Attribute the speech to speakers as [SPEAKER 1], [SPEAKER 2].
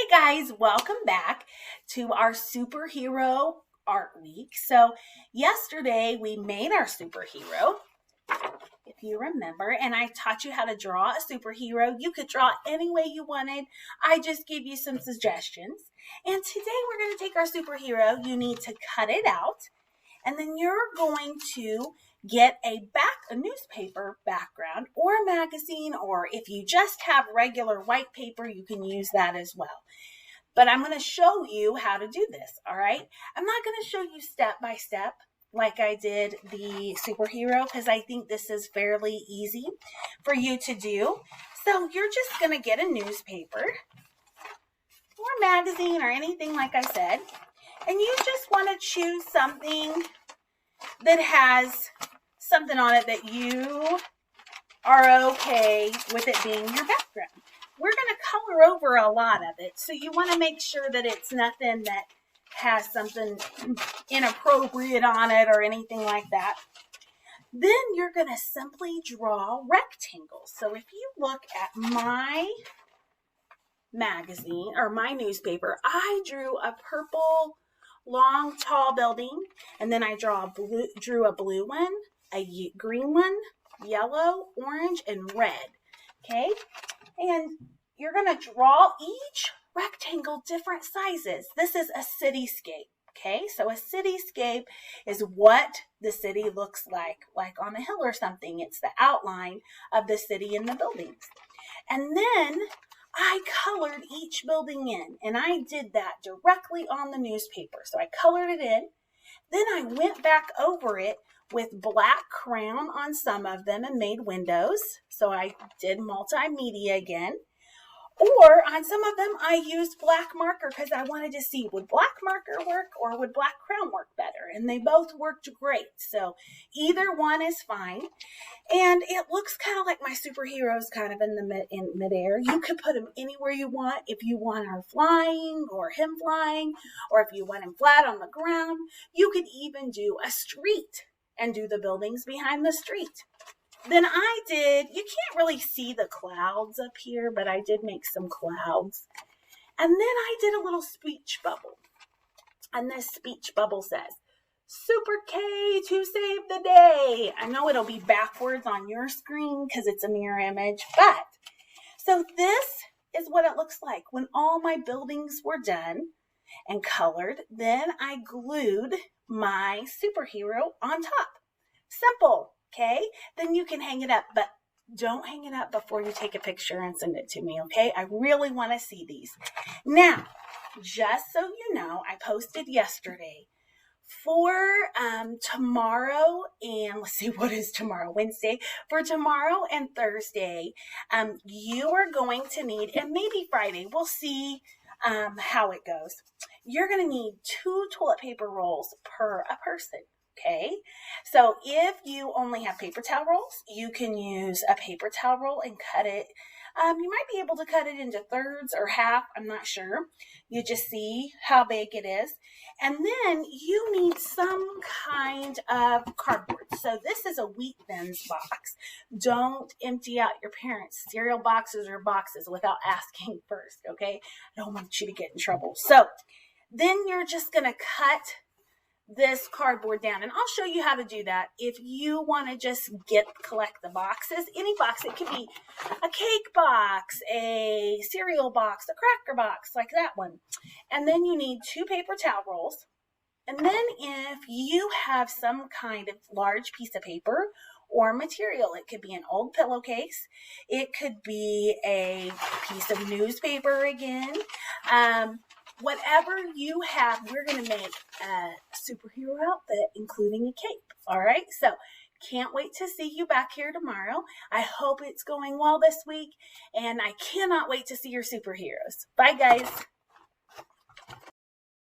[SPEAKER 1] Guys, welcome back to our superhero art week. So yesterday we made our superhero, if you remember, and I taught you how to draw a superhero. You could draw any way you wanted. I just gave you some suggestions. And today we're going to take our superhero. You need to cut it out, and then you're going to get a newspaper background or a magazine, or if you just have regular white paper, you can use that as well. But I'm going to show you how to do this, all right? I'm not going to show you step by step like I did the superhero because I think this is fairly easy for you to do. So you're just going to get a newspaper or magazine or anything like I said, and you just want to choose something that has something on it that you are okay with it being your background. We're going to color over a lot of it, so you want to make sure that it's nothing that has something inappropriate on it or anything like that. Then you're going to simply draw rectangles. So if you look at my magazine or my newspaper, I drew a purple, long, tall building, and then I drew a blue one, a green one, yellow, orange, and red. Okay? And you're going to draw each rectangle different sizes. This is a cityscape. Okay? So a cityscape is what the city looks like on a hill or something. It's the outline of the city and the buildings. And then I colored each building in, and I did that directly on the newspaper. So I colored it in. Then I went back over it with black crayon on some of them and made windows. So I did multimedia again. Or on some of them, I used black marker because I wanted to see, would black marker work or would black crayon work better? And they both worked great. So either one is fine. And it looks kind of like my superheroes kind of in midair. You could put him anywhere you want. If you want her flying or him flying, or if you want him flat on the ground, you could even do a street and do the buildings behind the street. Then I did, you can't really see the clouds up here, but I did make some clouds. And then I did a little speech bubble. And this speech bubble says, Super K to save the day. I know it'll be backwards on your screen because it's a mirror image, but so this is what it looks like when all my buildings were done and colored. Then I glued my superhero on top. Simple. Okay, then you can hang it up, but don't hang it up before you take a picture and send it to me, okay? I really want to see these. Now, just so you know, I posted yesterday for tomorrow, and let's see, what is tomorrow? Wednesday. For tomorrow and Thursday, you are going to need, and maybe Friday, we'll see how it goes. You're going to need 2 toilet paper rolls per a person. Okay, so if you only have paper towel rolls, you can use a paper towel roll and cut it. You might be able to cut it into thirds or half. I'm not sure. You just see how big it is. And then you need some kind of cardboard. So this is a Wheat Thins box. Don't empty out your parents' cereal boxes or boxes without asking first, okay? I don't want you to get in trouble. So then you're just going to cut this cardboard down, and I'll show you how to do that. If you want to just collect the boxes, any box, it could be a cake box, a cereal box, a cracker box, like that one. And then you need 2 paper towel rolls. And then if you have some kind of large piece of paper or material, it could be an old pillowcase, it could be a piece of newspaper again, whatever you have, we're going to make a superhero outfit, including a cape. All right, so can't wait to see you back here tomorrow. I hope it's going well this week, and I cannot wait to see your superheroes. Bye, guys.